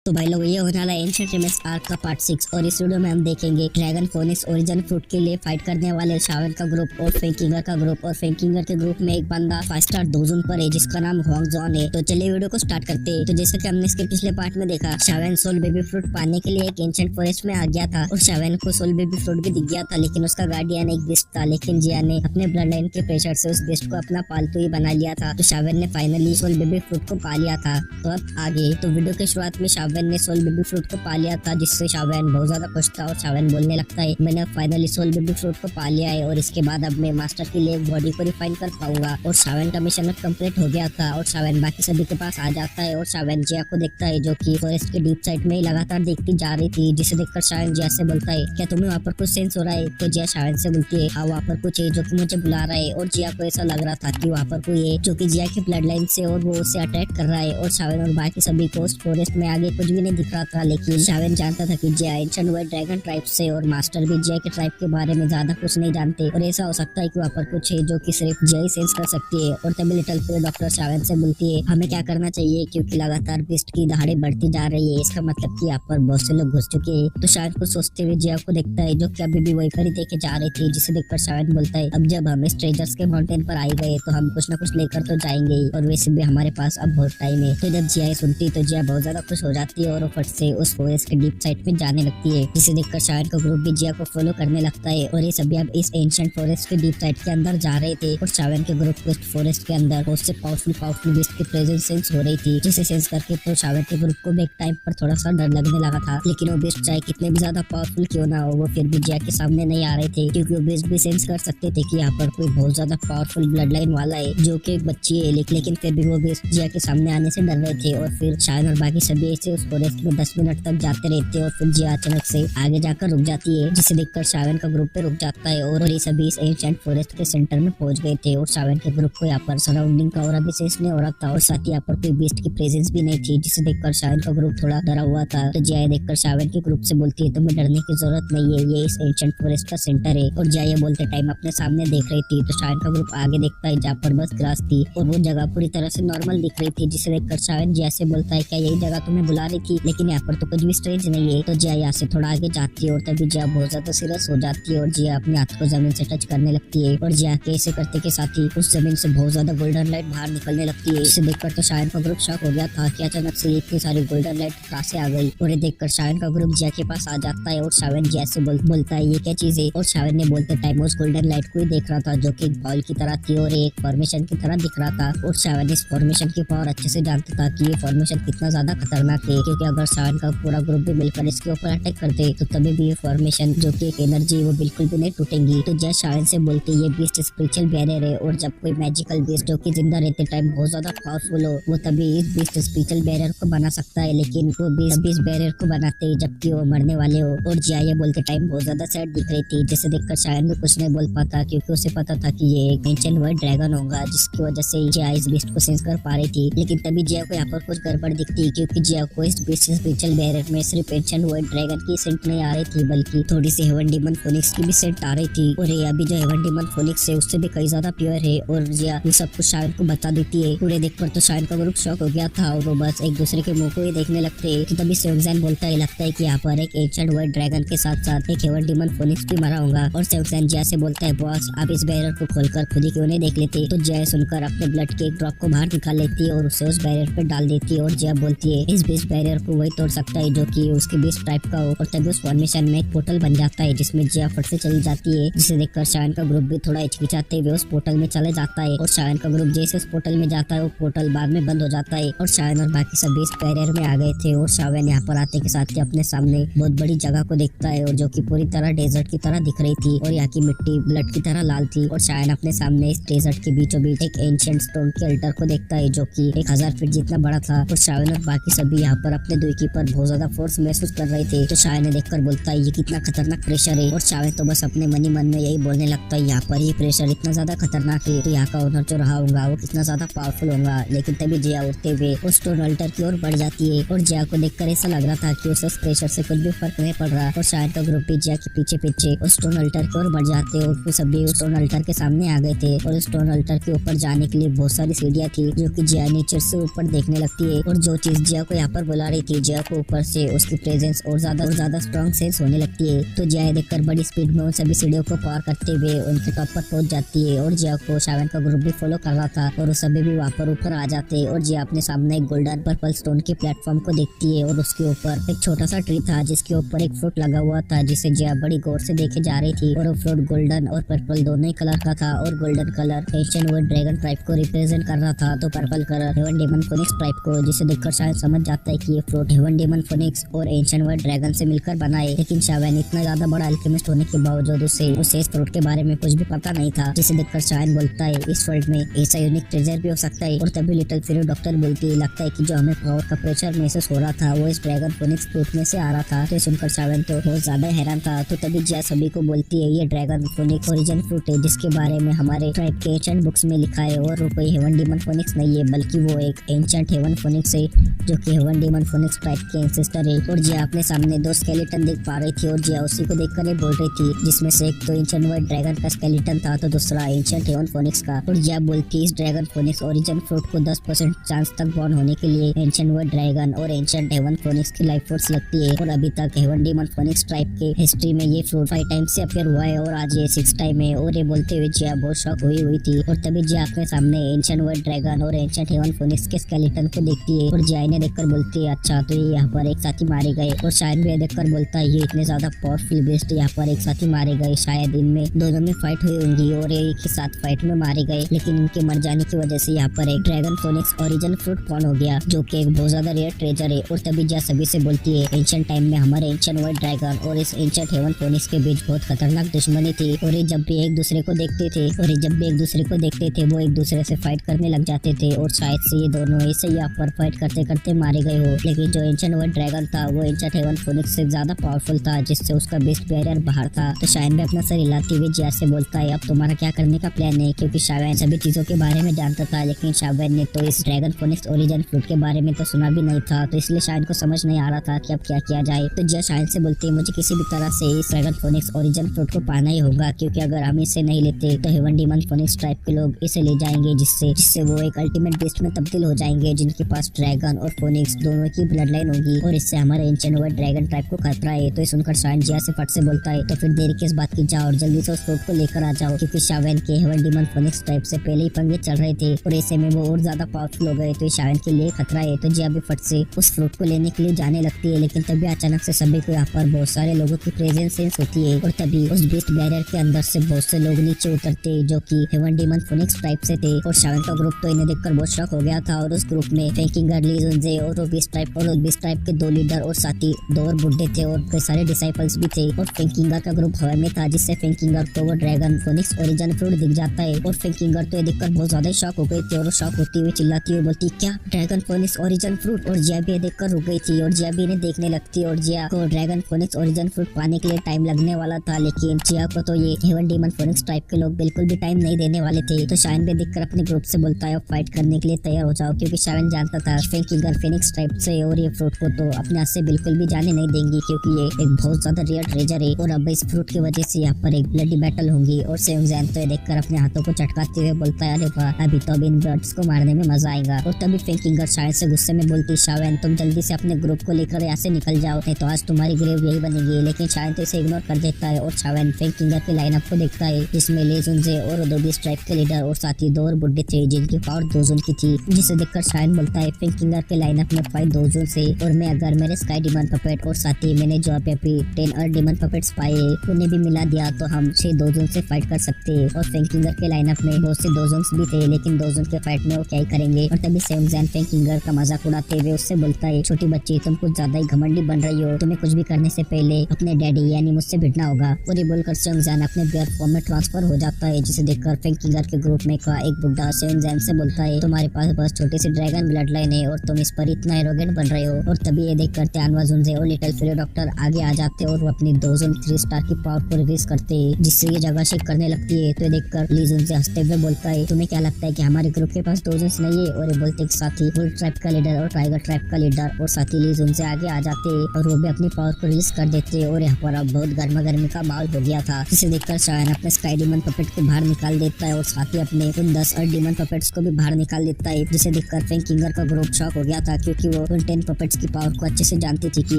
तो भाई लोग ये होने वाला एंशिएंट रेमेस आर्क का पार्ट 6 और इस वीडियो में हम देखेंगे ड्रैगन फोनिक्स ओरिजिन फ्रूट के लिए फाइट करने वाले शावन का ग्रुप और फेंकिंगर का ग्रुप। और फेंकिंगर के ग्रुप में एक बंदा 5 स्टार दोजुन पर है जिसका नाम हुआंग जॉन है। तो चलिए वीडियो को स्टार्ट करते हैं। तो जैसा कि हमने इसके पिछले पार्ट में देखा, शावन सोल बेबी फ्रूट पाने के लिए एक एंशिएंट फॉरेस्ट में आ गया था और शावन को सोल बेबी फ्रूट भी दिख गया था, लेकिन उसका गार्डियन एक बिस्ट था। लेकिन जिया ने अपने ब्लड लाइन के प्रेशर से उस बिस्ट को अपना पालतू ही बना लिया था। तो शावन ने फाइनली सोल बेबी फ्रूट को पा लिया था। तो अब आगे तो वीडियो के शुरुआत में शावन ने सोल बेबी फ्रूट को पा लिया था, जिससे शावन बहुत ज्यादा खुश था और शावन बोलने लगता है मैंने फाइनली सोल बेबी फ्रूट को पा लिया है और इसके बाद अब मैं मास्टर के लिए एक बॉडी को रिफाइन कर पाऊंगा। और शावन का मिशन कंप्लीट हो गया था और शावन बाकी सभी के पास आ जाता है और शावन जिया को देखता है जो कि फॉरेस्ट के डीप साइड में लगातार देखती जा रही थी, जिसे देखकर शावन जिया से बोलता है क्या तुम्हें वहाँ पर कुछ सेंस हो रहा है? तो जिया शावन से बोलती है हाँ वहाँ पर कुछ है जो कि मुझे बुला रहा है। और जिया को ऐसा लग रहा था कि वहाँ पर कोई है जो कि जिया की ब्लड लाइन से और वो उसे अटैक कर रहा है। और शावन और बाकी सभी को उस फॉरेस्ट में आगे कुछ भी नहीं दिख रहा था, लेकिन शावन जानता था कि जिया एंशिएंट वाइट ड्रैगन ट्राइब से और मास्टर भी जिया के ट्राइब के बारे में ज्यादा कुछ नहीं जानते और ऐसा हो सकता है कि वहाँ पर कुछ है जो कि सिर्फ जिया ही सेंस कर सकती है। और तभी लिटिल प्ले डॉक्टर शावन से बोलती है हमें क्या करना चाहिए क्योंकि लगातार बिस्ट की दहाड़े बढ़ती जा रही है, इसका मतलब कि यहाँ पर बहुत से लोग घुस चुके हैं। तो शावन को सोचते हुए जिया को देखता है जो कि अभी भी वही पर ही देखे जा रही थी, जिसे देखकर शावन बोलता है अब जब हम स्ट्रेजर्स के माउंटेन पर आई गए तो हम कुछ न कुछ लेकर तो जाएंगे ही और वैसे भी हमारे पास अब बहुत टाइम है। तो जब जिया सुनती तो जिया बहुत ज्यादा खुश हो जाती है और वो फट से उस फॉरेस्ट के डीप साइड में जाने लगती है, जिसे देखकर शावन का ग्रुप भी जिया को फॉलो करने लगता है। और ये सभी अब इस एंशिएंट फॉरेस्ट के डीप साइड के अंदर जा रहे थे और शावन के ग्रुप को फॉरेस्ट के अंदर बहुत से पावरफुल बीस्ट की प्रेजेंस सेंस हो रही थी, जिसे सेंस करके तो शावन के ग्रुप को भी एक टाइम पर थोड़ा सा डर लगने लगा था। लेकिन वो बीस्ट चाहे कितने भी ज्यादा पावरफुल क्यों ना हो, वो फिर भी जिया के सामने नहीं आ रहे थे, क्योंकि वो बीस्ट भी सेंस कर सकते थे कि यहाँ पर कोई बहुत ज्यादा पावरफुल ब्लड लाइन वाला है जो कि एक बच्ची है। लेकिन फिर भी वो बीस्ट जिया के सामने आने से डर रहे थे। और फिर शावन और बाकी सभी ऐसे उस फॉरेस्ट में 10 मिनट तक जाते रहते और फिर जिया अचानक से आगे जाकर रुक जाती है, जिसे देखकर शावन का ग्रुप पे रुक जाता है। और ये सभी इस एंशिएंट फॉरेस्ट के सेंटर में पहुंच गए थे और शावन के ग्रुप को यहाँ पर सराउंडिंग का और भी सेंस नहीं हो रहा था और साथ ही यहाँ पर कोई बीस्ट की प्रेजेंस भी नहीं थी, जिसे देखकर शावन का ग्रुप थोड़ा डरा हुआ था। तो जिया देखकर शावन के ग्रुप से बोलती है तुम्हें डरने की जरूरत नहीं है, ये इस एंशिएंट फॉरेस्ट का सेंटर है। और जिया बोलते टाइम अपने सामने देख रही थी तो शावन का ग्रुप आगे देखता है जहाँ पर बस ग्रास थी और वो जगह पूरी तरह से नॉर्मल दिख रही थी, जिसे देखकर शावन जिया से बोलता है क्या यही जगह तुम्हें बुला रही थी? लेकिन यहाँ पर तो कुछ भी स्ट्रेंज नहीं है। तो जिया यहाँ से थोड़ा आगे जाती है और तभी जिया बहुत ज्यादा सीरियस हो जाती है और जिया अपने हाथ को जमीन से टच करने लगती है और जिया के ऐसे करते के साथ ही उस जमीन से बहुत ज्यादा गोल्डन लाइट बाहर निकलने लगती है, जिसे देखकर तो शावन का ग्रुप शॉक हो गया था कि अचानक से इतनी सारी गोल्डन लाइट कहाँ से आ गई। और ये देखकर शावन का ग्रुप जिया के पास आ जाता है और शावन जिया से बोलता है ये क्या चीज है? और शावन ने बोलते टाइम उस गोल्डन लाइट को ही देख रहा था जो कि एक बॉल की तरह थी और एक फॉर्मेशन की तरह दिख रहा था। और शावन इस फॉर्मेशन की पावर अच्छे से जानता था कि ये फॉर्मेशन कितना ज्यादा खतरनाक है, क्योंकि अगर शावन का पूरा ग्रुप भी मिलकर इसके ऊपर अटैक करते तो तभी भी ये फॉर्मेशन जो कि एक एनर्जी वो बिल्कुल भी नहीं टूटेंगी। तो जिया शावन से बोलती ये बीस्ट स्पिरिचुअल बैरियर है और जब कोई मैजिकल बीस्ट जो कि जिंदा रहते टाइम बहुत ज्यादा पावरफुल हो वो तभी इस बीस्ट स्पिरिचुअल बैरियर को बना सकता है, लेकिन वो बीस्ट बैरियर को बनाते ही जबकि वो मरने वाले हो। और जिया ये बोलते टाइम बहुत ज्यादा सैड दिख रही थी, जिसे देखकर शावन भी कुछ नहीं बोल पाता क्योंकि उसे पता था कि ये एक एंशिएंट वाइट ड्रैगन होगा, जिसकी वजह से जिया इस बीस्ट को सेंस कर पा रही थी। लेकिन तभी जिया को यहाँ पर कुछ गड़बड़ दिखती क्योंकि जिया को इस बीस्ट स्पिरिचुअल बैरियर में सिर्फ एंशिएंट वाइट ड्रैगन की सेंट नहीं आ रही थी, बल्कि थोड़ी सी हेवन डीमन फोनिक्स की भी सेंट आ रही थी। और ये अभी जो हेवन डीमन फोनिक्स है उससे भी कई ज्यादा प्योर है। और जिया ये सब कुछ शावन को बता देती है। पूरे देखकर तो शावन का ग्रुप शॉक हो गया था और वो बस एक दूसरे के मुंह को ही देखने लगते हैं। तो तभी सेवनजैन बोलता है लगता है कि यहाँ पर एक एंशिएंट वाइट ड्रैगन के साथ साथ एक हेवन डीमन फोनिक्स भी मरा होगा। और सेवनजैन जिया से बोलता है बॉस आप इस बैरियर को खोलकर खुद ही क्यों नहीं देख लेते? तो जिया सुनकर अपने ब्लड के एक ड्रॉप को बाहर निकाल लेती है और उसे उस बैरियर पे डाल देती है। और जिया बोलती है इस बीस्ट बैरियर को वही तोड़ सकता है जो कि उसके बीस्ट टाइप का हो। और तभी उस फॉर्मेशन में एक पोर्टल बन जाता है जिसमें जिया फट से चली जाती है, जिसे देखकर शावन का ग्रुप भी थोड़ा हिचकिचाते हुए उस पोर्टल में चले जाता है। और शावन का ग्रुप जैसे उस पोर्टल में जाता है वो पोर्टल बाद में बंद हो जाता है और शावन और बाकी सब बीस्ट बैरियर में आ गए थे। और शावन यहाँ पर आते के साथ ही अपने सामने बहुत बड़ी जगह को देखता है और जो कि पूरी तरह डेजर्ट की तरह दिख रही थी और यहाँ की मिट्टी ब्लड की तरह लाल थी। और शावन अपने सामने इस डेजर्ट के बीचों बीच एक एंशिएंट स्टोन के अल्टर को देखता है जो कि 1000 फीट जितना बड़ा था। और शावन और बाकी सभी यहाँ पर अपने दुई पर बहुत ज्यादा फोर्स महसूस कर रहे थे। तो शावन ने देखकर बोलता है ये कितना खतरनाक प्रेशर है। और शावन तो बस अपने मन ही मन में यही बोलने लगता है यहाँ पर ये प्रेशर इतना ज्यादा खतरनाक है तो यहाँ का ओनर जो रहा होगा वो कितना ज्यादा पावरफुल होगा। लेकिन तभी जिया उठते हुए उस स्टोन अल्टर की ओर बढ़ जाती है और जिया को देखकर ऐसा लग रहा था कि उस प्रेशर से कुछ भी फर्क नहीं पड़ रहा। और शायद का ग्रुप भी जिया के पीछे पीछे उस स्टोन अल्टर की ओर बढ़ जाते और फिर सभी उस स्टोन अल्टर के सामने आ गए थे। और उस स्टोन अल्टर के ऊपर जाने के लिए बहुत सारी सीढ़ियाँ थी जो कि जिया नीचे से ऊपर देखने लगती है। और जो चीज जिया को यहाँ पर आ रही थी जिया को ऊपर से उसकी प्रेजेंस और ज्यादा स्ट्रॉन्ग सेंस होने लगती है। तो जिया देखकर बड़ी स्पीड में उन सभी सीढ़ियों को पार करते हुए उनके टॉप पर पहुंच जाती है और जिया को शावन का ग्रुप भी फॉलो कर रहा था और वो सभी भी वहाँ पर ऊपर आ जाते और जिया अपने सामने एक गोल्डन पर्पल स्टोन के प्लेटफॉर्म को देखती है और उसके ऊपर एक छोटा सा ट्री था जिसके ऊपर एक फ्रूट लगा हुआ था जिसे जिया बड़ी गौर से देखे जा रही थी और वो फ्रूट गोल्डन और पर्पल दोनों ही कलर का था और golden colour Asian word dragon tribe को रिप्रेजेंट कर रहा था तो purple colour heaven demon phoenix tribe को, जिसे देखकर शायद समझ जाता है कि ये फ्रूट हेवन डेमन फोनिक्स और एशियन वर्ड ड्रैगन से मिलकर बना है। लेकिन शावन इतना ज्यादा बड़ा अल्केमिस्ट होने के बावजूद उसे इस फ्रूट के बारे में कुछ भी पता नहीं था, जिसे देखकर शावन बोलता है इस वर्ल्ड में ऐसा यूनिक ट्रेजर भी हो सकता है। और तभी लिटिल फेरो डॉक्टर बोलती है लगता है कि जो हमें पावर का प्रेशर महसूस हो रहा था वो इस ड्रैगन फोनिक्स फ्रूट में से आ रहा था। तो सुनकर शावन तो बहुत ज्यादा हैरान था। तो तभी जिया सभी को बोलती है ये ड्रैगन फोनिक्स ओरिजिन फ्रूट है जिसके बारे में हमारे ट्राइब के एंशिएंट बुक्स में लिखा है और वो कोई हेवन डेमन फोनिक्स नहीं है बल्कि वो एक एंशिएंट हेवन फोनिक्स है जो कि हेवन डेमन फोनिक्स ट्राइब के एंसेस्टर है। और जिया अपने सामने दो स्केलेटन देख पा रही थी और जिया उसी को देखकर ये बोल रही थी जिसमें से एक तो एंशिएंट वर्ड ड्रैगन का स्केलेटन था तो दूसरा एंशिएंट हेवन फोनिक्स का। और जिया बोलती इस ड्रैगन फोनिक्स ओरिजिन फ्रूट को 10% चांस तक बॉर्न होने के लिए एंशिएंट वर्ड ड्रैगन और एंशिएंट हेवन फोनिक्स की लाइफ फोर्स लगती है। और अभी तक हेवन डेमन फोनिक्स ट्राइब के हिस्ट्री में ये फ्रूट 5 टाइम से अपीयर हुआ है और आज ये 6 टाइम है। और ये बोलते हुए जिया बहुत शॉक हुई थी। और तभी जिया अपने सामने एंशिएंट वर्ड ड्रैगन और एंशिएंट हेवन फोनिक्स के स्केलेटन को देखती है और जिया इन्हें देखकर बोलती है अच्छा तो ये यहाँ पर एक साथ ही मारे गए। और शायद भी देखकर बोलता है ये इतने ज्यादा पावरफुल बेस्ट यहाँ पर एक साथ ही मारे गए, शायद इनमें दोनों में फाइट हुई होंगी और ये एक ही साथ फाइट में मारे गए। लेकिन इनके मर जाने की वजह से यहाँ पर एक ड्रैगन फोनिक्स ओरिजिन फ्रूट फॉर्न हो गया जो कि एक बहुत ज्यादा रेयर ट्रेजर है। और तभी जिया सभी से बोलती है एंशिएंट टाइम में हमारे एंशिएंट वर्ड ड्रैगन और इस एंशिएंट हेवन फोनिक्स के बीच बहुत खतरनाक दुश्मनी थी और ये जब भी एक दूसरे को देखते थे वो एक दूसरे से फाइट करने लग जाते थे और शायद से ये दोनों ऐसे ही यहाँ पर फाइट करते करते मारे गए हो। लेकिन जो एंशिएंट वर्ड ड्रैगन था वो एंशिएंट हेवन फोनिक्स से ज्यादा पावरफुल था जिससे उसका बेस्ट बैरियर बाहर था। तो शायन भी अपना सर हिलाते हुए जिया से बोलता है अब तुम्हारा क्या करने का प्लान है, क्योंकि शावन सभी चीजों के बारे में जानता था लेकिन शावन ने तो इस ड्रैगन फोनिक्स ओरिजिन फ्रूट के बारे में तो सुना भी नहीं था। तो इसलिए शायन को समझ नहीं आ रहा था कि अब क्या किया जाए। तो जिया शायन से बोलती है मुझे किसी भी तरह से इस ड्रैगन फोनिक्स ओरिजिन फ्रूट को पाना ही होगा, क्योंकि अगर हम इसे नहीं लेते तो हेवन डेमन फोनिक्स ट्राइब के लोग इसे ले जाएंगे जिससे वो एक अल्टीमेट बेस्ट में तब्दील हो जाएंगे जिनके पास ड्रैगन और फोनिक्स दोनों की ब्लड लाइन होगी और इससे हमारे एंशिएंट वर्ड ड्रैगन ट्राइब को खतरा है। तो सुनकर शायन जिया से फट से बोलता है तो फिर देरी किस बात की, जाओ और जल्दी से उस फ्रूट को लेकर आ जाओ, क्योंकि शावन के हेवन डेमन फोनिक्स ट्राइब से पहले ही पंगे चल रहे थे और ऐसे में वो और ज्यादा पावरफुल हो गए तो शावन के लिए खतरा है। तो जिया भी फट से उस फ्रूट को लेने के लिए जाने लगती है लेकिन तभी अचानक से सभी को यहाँ पर बहुत सारे लोगों की प्रेजेंस सेंस होती है और तभी उस बेस्ट बैरियर के अंदर से बहुत से लोग नीचे उतरते जो कि हेवन डेमन फोनिक्स ट्राइब से थे। और शावन का ग्रुप तो इन्हें देखकर बहुत शॉक हो गया था और उस ग्रुप में फेंकिंगर ली जुनजे और बेस्ट ट्राइब के 2 लीडर और साथी 2 और बुड्ढे थे और कई सारे डिसाइपल्स भी थे। और फेंकिंगर का ग्रुप हवा में था जिससे फेंकिंगर को वो ड्रैगन फोनिक्स ओरिजिन फ्रूट दिख जाता है और फेंकिंगर तो ये देखकर बहुत ज्यादा शॉक हो गई थी और शॉक होती हुई चिल्लाती हुई बोलती क्या ड्रैगन फोनिक्स ओरिजिन फ्रूट। और जिया भी देखकर रुक गई थी और जिया भी इन्हें देखने लगती और जिया को ड्रैगन फोनिक्स ओरिजिन फ्रूट पाने के लिए टाइम लगने वाला था लेकिन जिया को तो ये हेवन डेमन फोनिक्स ट्राइब के लोग बिल्कुल भी टाइम नहीं देने वाले थे। तो शायन भी देखकर अपने ग्रुप से बोलता है फाइट करने के लिए तैयार हो जाओ, क्योंकि शायन जानता था फेंकिंगर फेनिक्स ट्राइब से और ये फ्रूट को तो अपने हाथ से बिल्कुल भी जाने नहीं देंगी क्योंकि ये एक बहुत ज्यादा रेयर ट्रेजर है और अब इस फ्रूट की वजह से यहाँ पर एक ब्लडी बैटल होगी। और सेउंगजैन तो ये देखकर अपने हाथों को चटकाते हुए बोलता है अरे वाह अभी तो अब इन बर्ड्स को मारने में मजा आएगा। और तभी फेंकिंगर शायद से गुस्से में बोलती शावन तुम जल्दी से अपने ग्रुप को लेकर यहाँ से निकल जाओ नहीं तो आज तुम्हारी ग्रेव यही बनेगी। लेकिन शायद तो इसे इग्नोर कर देता है और शावन फेंकिंगर के लाइनअप को देखता है जिसमें ले जुनजे और दोबी ट्राइब के लीडर और साथी 2 और बुड्ढे थे जिनकी पावर 2 जून की थी, जिसे देखकर शायन बोलता है फेंकिंगर के लाइनअप में फाइट 2 जून से और मैं अगर मेरे स्काई डेमन पपेट और साथी मैंने जो अभी 10 और डेमन पपेट्स पाए उन्हें भी मिला दिया तो हम 6 2 जून से फाइट कर सकते हैं। और फेंकिंगर के लाइनअप में बहुत से 2 जून्स भी थे लेकिन 2 जून के फाइट में वो क्या ही करेंगे। और तभी सेउंगजैन फेंकिंगर का मजाक उड़ाते हुए उससे बोलता है छोटी बच्ची तुम कुछ ज्यादा ही घमंडी बन रही हो, तुम्हें कुछ भी करने से पहले अपने डैडी यानी मुझसे भिड़ना होगा। और ये बोलकर सेउंगजैन अपने बियर फॉर्म में ट्रांसफर हो जाता है जिसे देखकर फेंकिंगर के ग्रुप में का एक बुड्ढा सेउंगजैन से बोलता है तुम्हारे पास बस छोटी सी ड्रैगन ब्लड लाइन है और तुम इस पर इतना एरोगेंट बन रहे हो। और तभी ये देखकर त्यानवा जुनजे और लिटिल फेरो डॉक्टर आगे आ जाते और वो अपनी 2 जून 3 स्टार की पावर को रिलीज करते हैं जिससे ये जगह शेक करने लगती है। तो ये देखकर ली जुनजे हंसते हुए बोलता है तुम्हें क्या लगता है कि हमारे ग्रुप के पास 2 जून्स नहीं है। और ये बोलते एक साथी वुल्फ ट्राइब का लीडर और टाइगर ट्राइब का लीडर और साथी ली जुनजे आगे आ जाते और वो भी अपनी पावर को रिलीज कर देते और यहाँ पर अब बहुत गर्मा गर्मी का माहौल हो गया था, जिसे देखकर शायन अपने स्काई डेमन पपेट को बाहर निकाल देता है और साथ ही अपने उन 10 और डेमन पपेट्स को भी बाहर निकाल देता है, जिसे देखकर फेंकिंगर का ग्रुप शॉक हो गया था क्योंकि वो वो उन 10 पपेट्स की पावर को अच्छे से जानती थी कि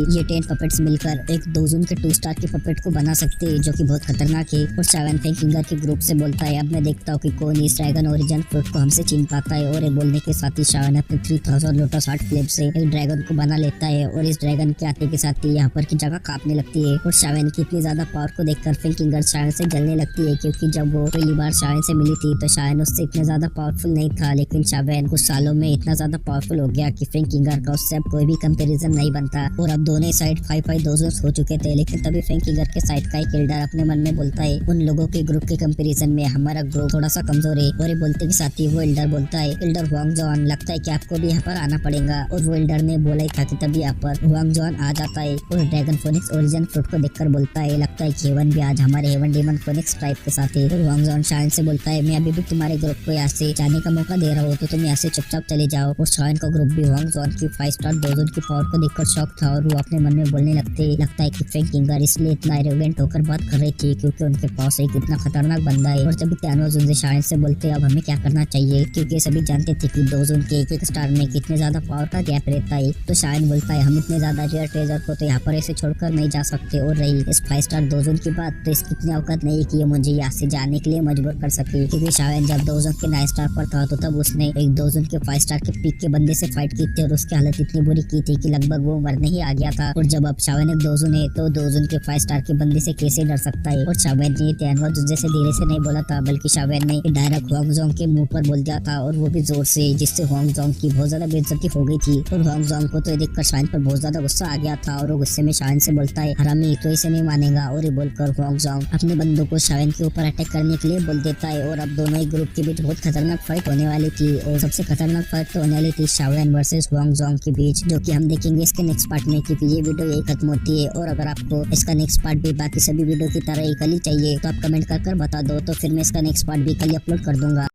ये 10 पपेट्स मिलकर एक दोजुन के 2 स्टार के पपेट को बना सकते हैं, जो कि बहुत खतरनाक है। और शावन फिंगर के ग्रुप से बोलता है, अब मैं देखता हूँ कि कौन इस ड्रैगन ओरिजिन फ्रूट को हमसे छीन पाता है। और ये बोलने के साथ ही शावन अपने 3000 लोटस हार्ट फ्लेम से एक ड्रैगन को बना लेता है और इस ड्रैगन के आते के साथ ही यहाँ पर की जगह कांपने लगती है। और शावन की इतनी ज्यादा पावर को देखकर फिंगर शावन से जलने लगती है, क्योंकि जब वो पहली बार शावन से मिली थी तो शावन उससे इतना ज्यादा पावरफुल नहीं था, लेकिन शावन कुछ सालों में इतना ज्यादा पावरफुल हो गया कि फिंगर का उससे अब कोई भी कंपैरिजन नहीं बनता। और अब दोनों साइड 5-5 दोजोन्स हो चुके थे, लेकिन तभी फिंगर के साइड का एक एल्डर अपने मन में बोलता है, उन लोगों के ग्रुप के कंपैरिजन में हमारा ग्रुप थोड़ा सा कमजोर है। और ये बोलते के साथ ही वो एल्डर बोलता है, एल्डर हुआंग जॉन, लगता है कि आपको भी यहाँ पर आना पड़ेगा। और वो एल्डर ने बोला ही था कि तभी यहाँ पर हुआंग जॉन आ जाता है और ड्रैगन फोनिक्स ओरिजिन फ्रूट को देखकर बोलता है, लगता है कि हेवन भी आज हमारे हेवन डेमन फोनिक्स ट्राइब के साथ है। और हुआंग जॉन शायन से बोलता है, मैं अभी भी तुम्हारे ग्रुप को यहाँ से जाने का मौका दे रहा हूँ, तो तुम यहाँ से चुपचाप चले जाओ। और शायन का ग्रुप भी हुआंग जॉन की 5 स्टार दोजोन की पावर को देखकर शॉक था और वो अपने मन में बोलने लगता है कि फिंगर इसलिए इतना एरोगेंट होकर बात कर रही थी क्योंकि उनके पास एक इतना खतरनाक बंदा है। और जब त्यानोज उनसे शायन से बोलते अब हमें क्या करना चाहिए, क्योंकि सभी जानते थे कि दोजोन के एक स्टार में कितने ज्यादा पावर का गैप रहता है। तो शायन बोलता है, हम इतने ज्यादा रेयर ट्रेजर को तो यहाँ पर ऐसे छोड़कर नहीं जा सकते। और रही इस 5 स्टार दोजोन की बात, तो इसकी इतनी औकात नहीं कि ये मुझे यहाँ से जाने के लिए मजबूर कर सके, क्योंकि शायन जब दोजोन के 9 स्टार पर था तो तब उसने एक दोजोन के 5 स्टार के पीक के बंदे से फाइट की थी और उसकी हालत इतनी बुरी की थी कि लगभग वो मरने ही आ गया था। और जब अब शावन एक दोजोन है तो दोजोन के 5 स्टार के बंदे से कैसे डर सकता है। और शावन ने त्यानोज से धीरे से नहीं बोला था, बल्कि शावन ने डायरेक्ट हुआंग जॉन्ग के मुंह पर बोल दिया था, और वो भी जोर से, जिससे हुआंग जॉन्ग की बहुत ज्यादा बेइज्जती हो गई थी। और हुआंग जॉन्ग को तो ये देखकर शायन पर बहुत ज्यादा गुस्सा आ गया था और वो गुस्से में शायन से बोलता है, हरामी तो इसे नहीं मानेगा। और ये बोलकर हुआंग जॉन्ग अपने बंदों को शायन के ऊपर अटैक करने के लिए बोल देता है। और अब दोनों ही ग्रुप के बीच बहुत खतरनाक फाइट होने वाली थी, और सबसे खतरनाक फाइट तो होने वाली थी शावन वर्सेस हुआंग जॉन्ग के बीच, जो कि हम देखेंगे इसके नेक्स्ट पार्ट में, क्योंकि ये वीडियो यही खत्म होती है। और अगर आपको इसका नेक्स्ट पार्ट भी बाकी सभी वीडियो की तरह ही कल ही चाहिए तो आप कमेंट कर बता दो, तो फिर मैं इसका नेक्स्ट पार्ट भी कल ही अपलोड कर दूंगा।